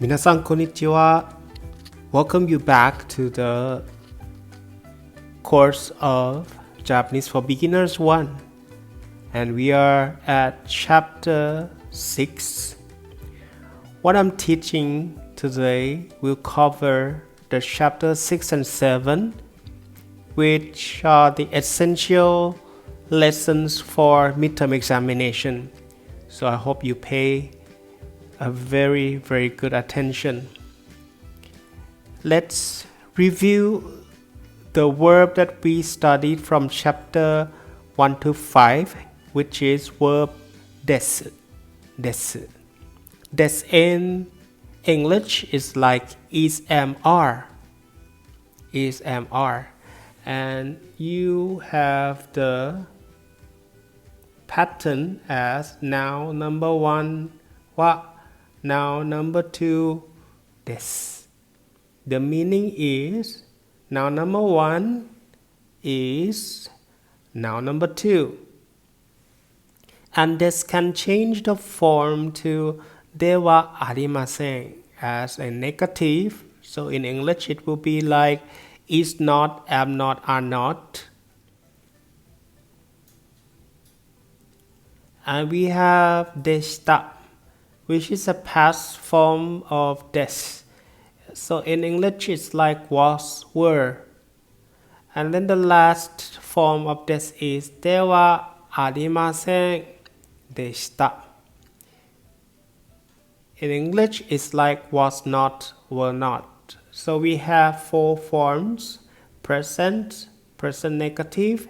Minasan konnichiwa. Welcome you back to the course of Japanese for Beginners 1. And we are at chapter 6. What I'm teaching today will cover the chapter 6 and 7, which are the essential lessons for midterm examination. So I hope you pay a very good attention. Let's review the verb that we studied from chapter 1 to 5, which is verb desu. Des in English is like is am are. And you have the pattern as noun number 1 wa, noun number 2 des. The meaning is noun number 1 is noun number 2. And this can change the form to dewa arimasen as a negative. So in English it will be like is not, am not, are not. And we have desta, which is a past form of des. So in English it's like was, were. And then the last form of des is dewa arimasen deshita. In English it's like was not, were not. So we have 4 forms: present, present negative,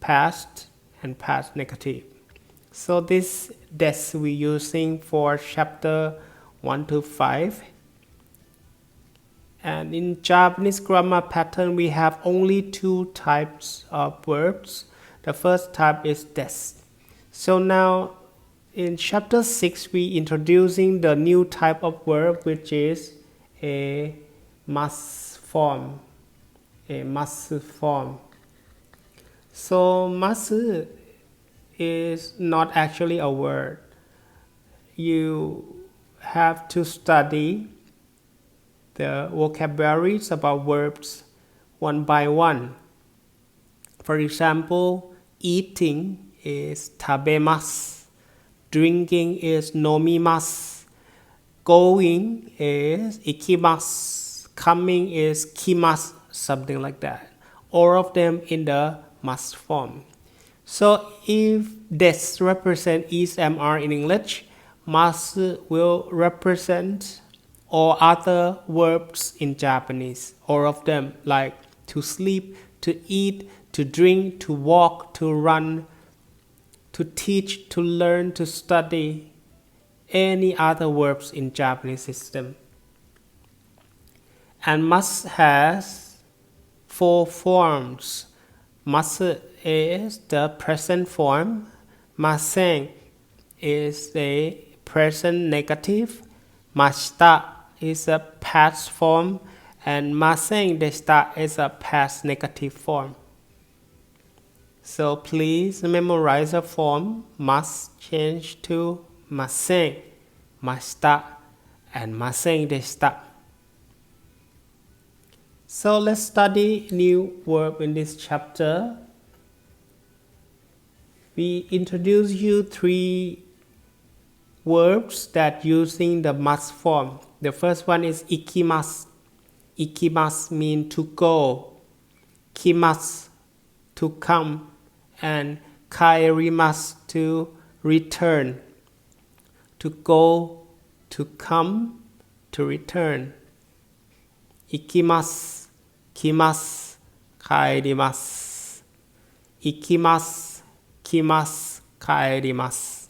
past, and past negative. So this des we're using for chapter 1 to 5. And in Japanese grammar pattern, we have only 2 types of verbs. The first type is des. So now in chapter 6, we introducing the new type of verb, which is a mas form. So masu is not actually a word. You have to study the vocabularies about verbs one by one. For example, eating is tabemasu, drinking is nomimasu, going is ikimasu, coming is kimasu, something like that. All of them in the must form. So if des represent is, am, are in English, masu will represent all other verbs in Japanese, all of them, like to sleep, to eat, to drink, to walk, to run, to teach, to learn, to study, any other verbs in Japanese system. And must has 4 forms. Must is the present form, masen is the present negative, mashita is a past form, and masen deshita is a past negative form. So please memorize the form. Must change to masen, mashita, and masen deshita. So let's study new verb in this chapter. We introduce you 3 verbs that using the must form. The first one is ikimasu. Ikimasu means to go. Kimasu, to come. And kaerimasu, to return. To go, to come, to return. Ikimasu, kimasu, kaerimasu. Ikimasu, kimasu, kaerimasu.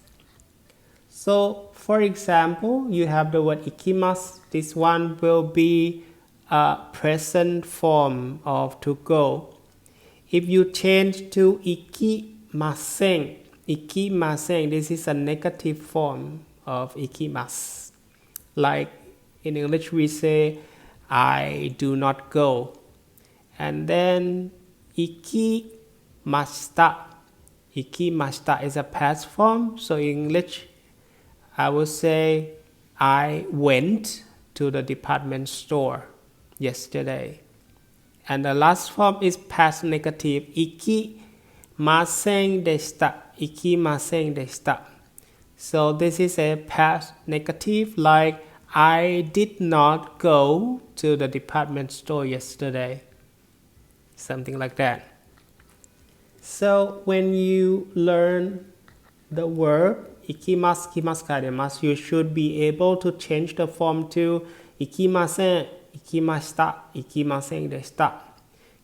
So, for example, you have the word ikimasu. This one will be a present form of to go. If you change to ikimasen, this is a negative form of ikimasu. Like in English we say, I do not go. And then ikimashita. Ikimashita is a past form. So in English, I would say, I went to the department store yesterday. And the last form is past negative. Ikimasen deshita. Ikimasen deshita. So this is a past negative, like I did not go to the department store yesterday. Something like that. So when you learn the verb ikimasu, ikimasu, kaimasu, you should be able to change the form to ikimasen, ikimashita, ikimasen deshita.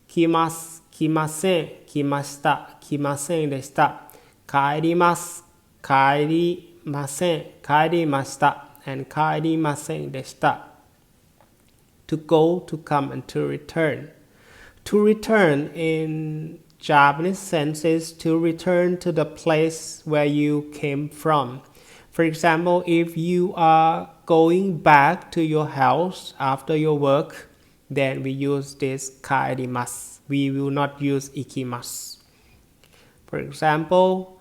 Kimasu, kimasen, kimashita, kimasen deshita. Kaerimasu, kaerimasen, kaerimashita, and kaerimasen deshita. To go, to come, and to return. To return in Japanese sense is to return to the place where you came from. For example, if you are going back to your house after your work, then we use this kaerimasu. We will not use ikimasu. For example,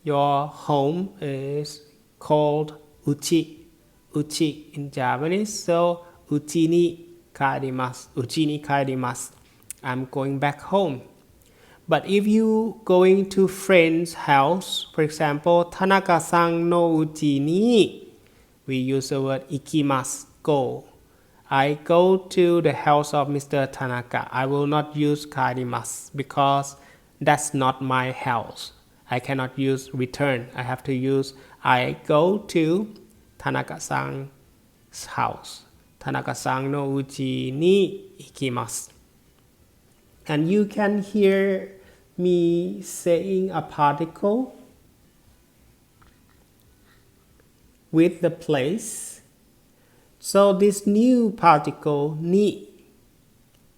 your home is called uchi. Uchi in Japanese, so uchi ni kaerimasu. Uchi ni kaerimasu. I'm going back home. But if you going to friend's house, for example, Tanaka-san no uchi ni, we use the word ikimasu, go. I go to the house of Mr. Tanaka. I will not use kaerimasu because that's not my house. I cannot use return. I have to use I go to Tanaka-san's house. Tanaka-san no uchi ni ikimasu. And you can hear me saying a particle with the place. So this new particle ni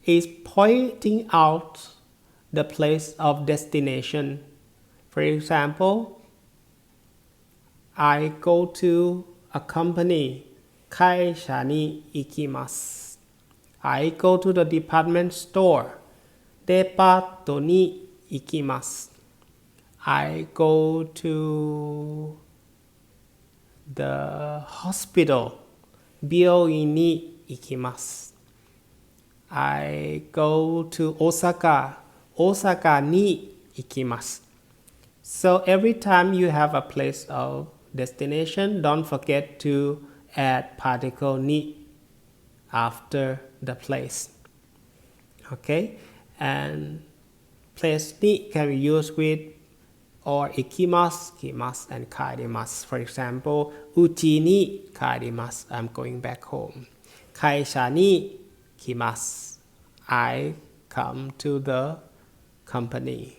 is pointing out the place of destination. For example, I go to a company. Kaisha ni ikimasu. I go to the department store. Departo ni ikimasu. I go to the hospital. Byoin ni ikimasu. I go to Osaka. Osaka ni ikimasu. So every time you have a place of destination, don't forget to add particle ni after the place. Okay? And place ni can be used with or ikimasu, kimasu, and kaerimasu. For example, uchi ni kaerimasu. I'm going back home. Kaisha ni kimasu. I come to the company.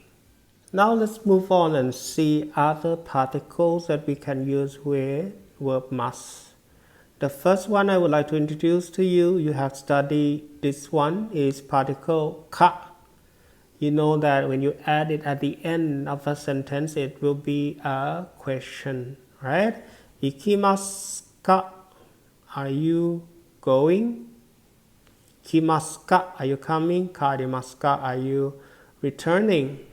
Now let's move on and see other particles that we can use with verb must. The first one I would like to introduce to you, you have studied this one, is particle ka. You know that when you add it at the end of a sentence, it will be a question, right? Ikimasu ka? Are you going? Kimasu ka? Are you coming? Kaerimasu ka? Are you returning?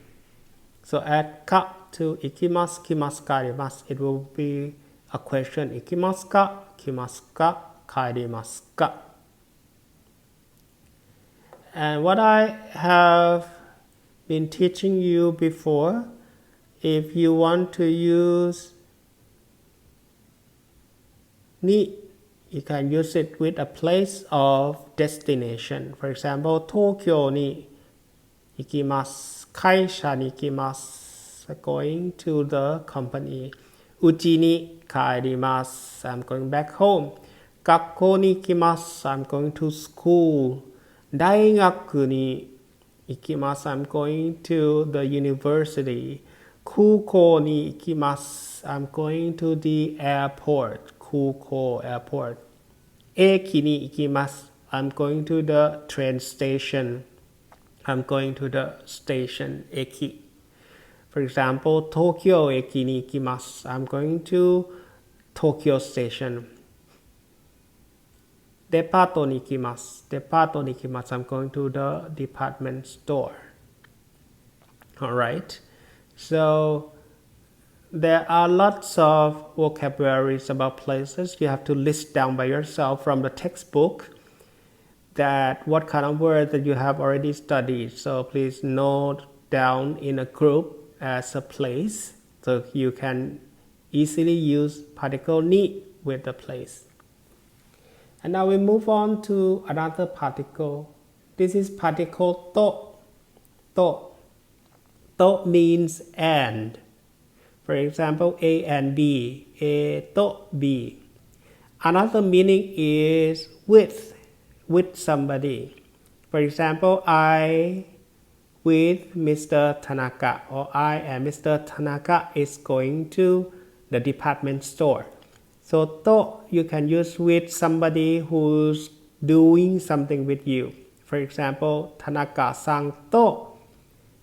So add ka to ikimasu, kimasu, kaerimasu. It will be a question. Ikimasu ka? Kimasu ka? Kaerimasu ka? And what I have been teaching you before, if you want to use ni, you can use it with a place of destination. For example, Tokyo ni ikimasu. Kaisha ni ikimasu. Going to the company. Uchi ni kaerimasu. I'm going back home. Gakko ni ikimasu. I'm going to school. Daigaku ni ikimasu. I'm going to the university. Kuko ni ikimasu. I'm going to the airport. Kuko, airport. Eki ni ikimasu. I'm going to the train station. I'm going to the station, eki. For example, Tokyo eki ni ikimasu. I'm going to Tokyo station. Departo ni ikimasu. Departo ni ikimasu. I'm going to the department store. Alright. So there are lots of vocabularies about places. You have to list down by yourself from the textbook that what kind of word that you have already studied. So please note down in a group as a place so you can easily use particle ni with the place. And now we move on to another particle. This is particle to. To. To means and. For example, A and B. A to B. Another meaning is with somebody. For example, I with Mr. Tanaka, or I and Mr. Tanaka is going to the department store. So to you can use with somebody who's doing something with you. For example, Tanaka-san to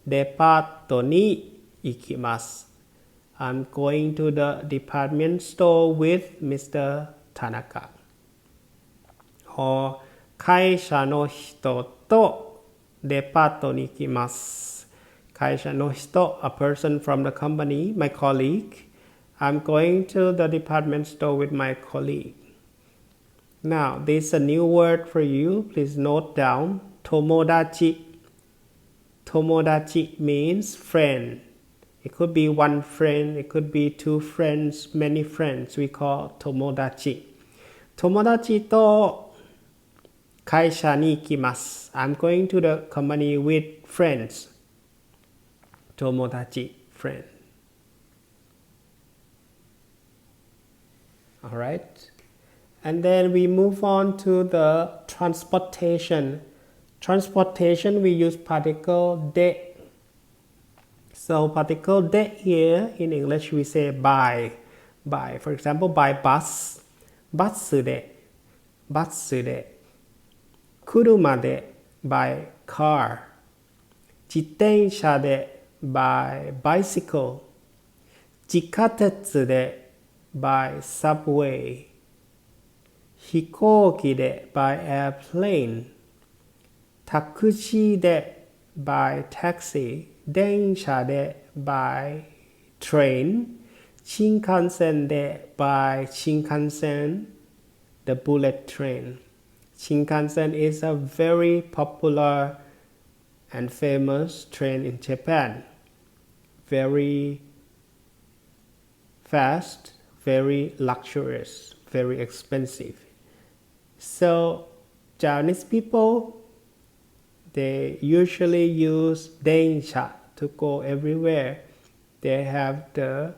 departo ni ikimasu. I'm going to the department store with Mr. Tanaka. Or 会社の人とデパートに行きます。会社の人, a person from the company, my colleague. I'm going to the department store with my colleague. Now, this is a new word for you. Please note down. Tomodachi. Tomodachi means friend. It could be one friend, it could be two friends, many friends. We call tomodachi. Tomodachi to 会社に行きます. I'm going to the company with friends. Tomodachi, friend. Alright. And then we move on to the transportation. Transportation, we use particle de. So particle de here, in English we say by. By. For example, by bus. バスで. バスで. 車で by car. 自転車で by bicycle. 地下鉄で by subway. 飛行機で by airplane. タクシーで by taxi. 電車で by train. 新幹線で by 新幹線 the bullet train. Shinkansen is a very popular and famous train in Japan. Very fast, very luxurious, very expensive. So Japanese people, they usually use densha to go everywhere. They have the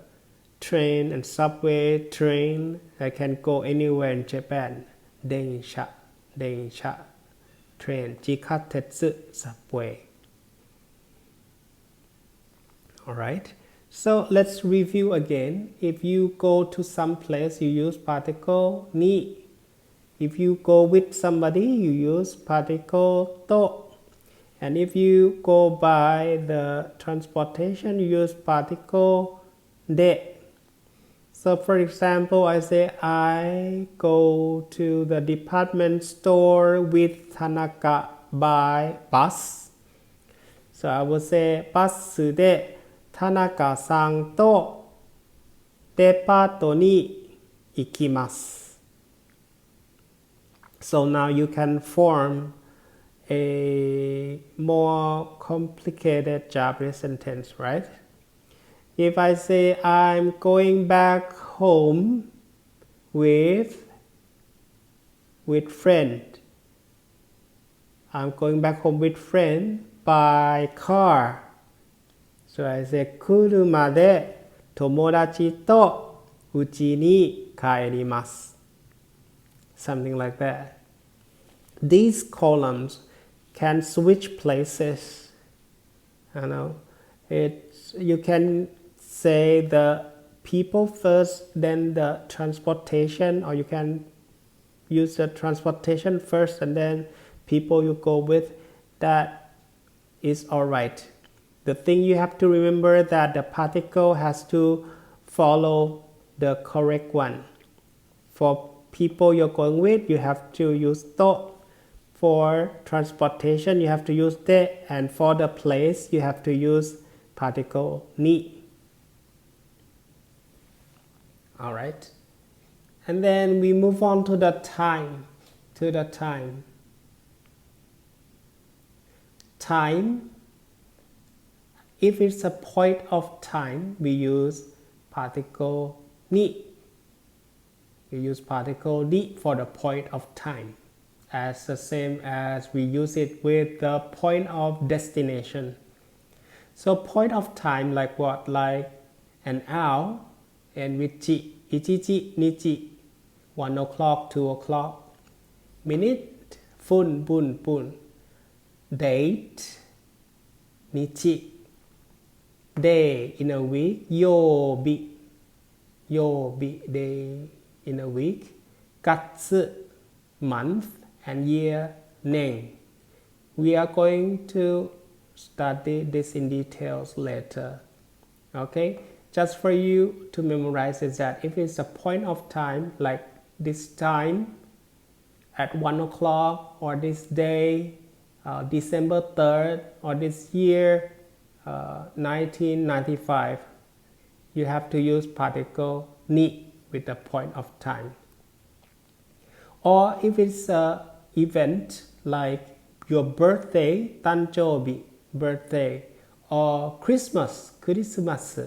train and subway train that can go anywhere in Japan. Densha, densha, train, jikatetsu, subway. Alright, so let's review again. If you go to some place, you use particle ni. If you go with somebody, you use particle to. And if you go by the transportation, you use particle de. So for example, I say I go to the department store with Tanaka by bus. So I will say バスで田中さんとデパートに行きます. So now you can form a more complicated Japanese sentence, right? If I say I'm going back home with friend, I'm going back home with friend by car. So I say 車で友達と家に帰ります. Something like that. These columns can switch places. You know, you can say the people first, then the transportation, or you can use the transportation first and then people you go with. That is alright. The thing you have to remember that the particle has to follow the correct one. For people you're going with, you have to use to. For transportation, you have to use de, and for the place, you have to use particle ni. All right. And then we move on to the time. Time, if it's a point of time, we use particle ni. We use particle ni for the point of time, as the same as we use it with the point of destination. So point of time, like what? Like an hour, and with chi, ichichi, nichi, 1 o'clock, 2 o'clock. Minute, fun, bun, pun. Date, nichi. Day in a week, yobi, day in a week. Katsu, month, and year, nen. We are going to study this in details later. Okay, just for you to memorize is that if it's a point of time, like this time at 1 o'clock, or this day, December 3rd, or this year, 1995, you have to use particle ni with the point of time. Or if it's an event like your birthday, tanjobi, birthday, or Christmas, Christmas,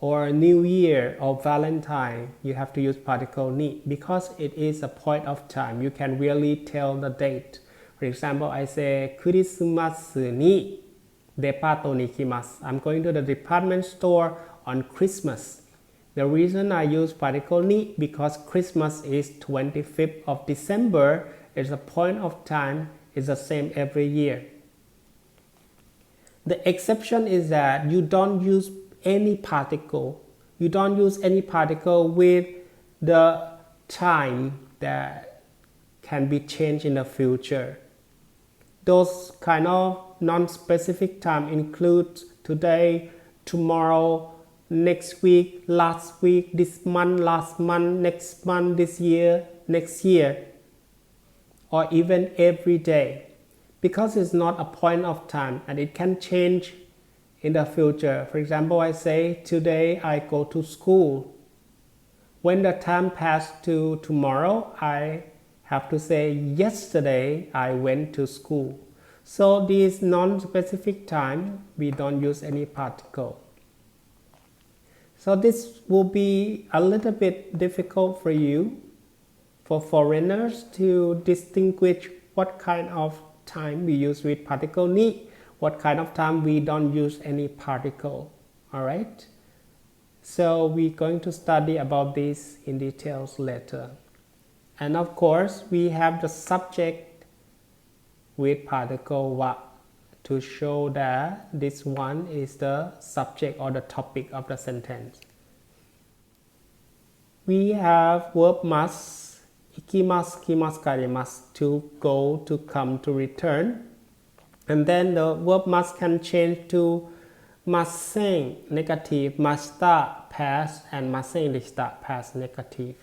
or New Year or Valentine, you have to use particle ni because it is a point of time. You can really tell the date. For example, I say Christmas ni depato ni kimasu. I'm going to the department store on Christmas. The reason I use particle ni because Christmas is 25th of December. It's a point of time. It's the same every year. The exception is that you don't use any particle. You don't use any particle with the time that can be changed in the future. Those kind of non-specific time include today, tomorrow, next week, last week, this month, last month, next month, this year, next year, or even every day. Because it's not a point of time and it can change in the future. For example, I say today I go to school. When the time passed to tomorrow, I have to say yesterday I went to school. So this non-specific time, we don't use any particle. So this will be a little bit difficult for you, for foreigners, to distinguish what kind of time we use with particle ni, what kind of time we don't use any particle. All right. So we're going to study about this in details later. And of course, we have the subject with particle wa to show that this one is the subject or the topic of the sentence. We have verb must, ikimasu, kimasu, karimasu, to go, to come, to return. And then the verb must can change to masen, negative, masta, past, and masen, lista, past, negative.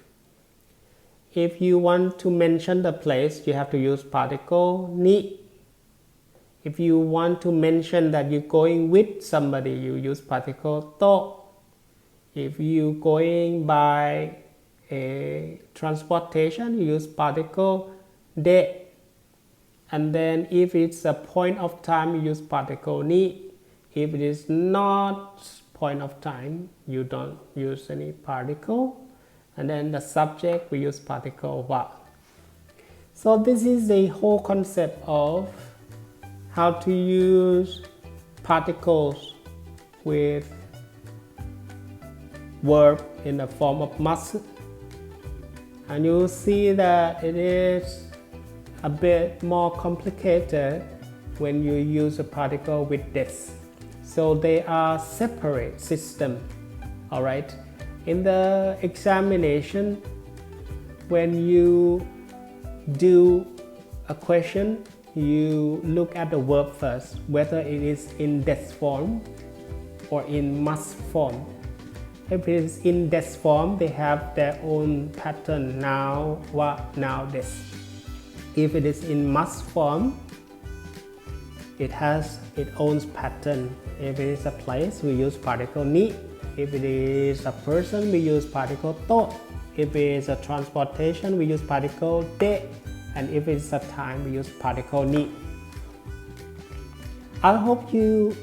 If you want to mention the place, you have to use particle ni. If you want to mention that you're going with somebody, you use particle to. If you're going by a transportation, you use particle de. And then if it's a point of time, you use particle ni. If it is not point of time, you don't use any particle. And then the subject, we use particle wa. So this is the whole concept of how to use particles with verb in the form of masu. And you will see that it is a bit more complicated when you use a particle with this. So they are separate system. All right. In the examination, when you do a question, you look at the verb first, whether it is in this form or in must form. If it is in this form, they have their own pattern, now, wa, now, this. If it is in must form, it has its own pattern. If it is a place, we use particle ni. If it is a person, we use particle to. If it is a transportation, we use particle de. And if it's a time, we use particle ni. I hope you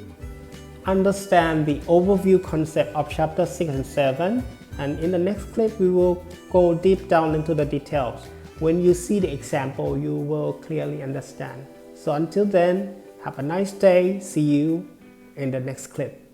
understand the overview concept of chapter 6 and 7. And in the next clip, we will go deep down into the details. When you see the example, you will clearly understand. So until then, have a nice day. See you in the next clip.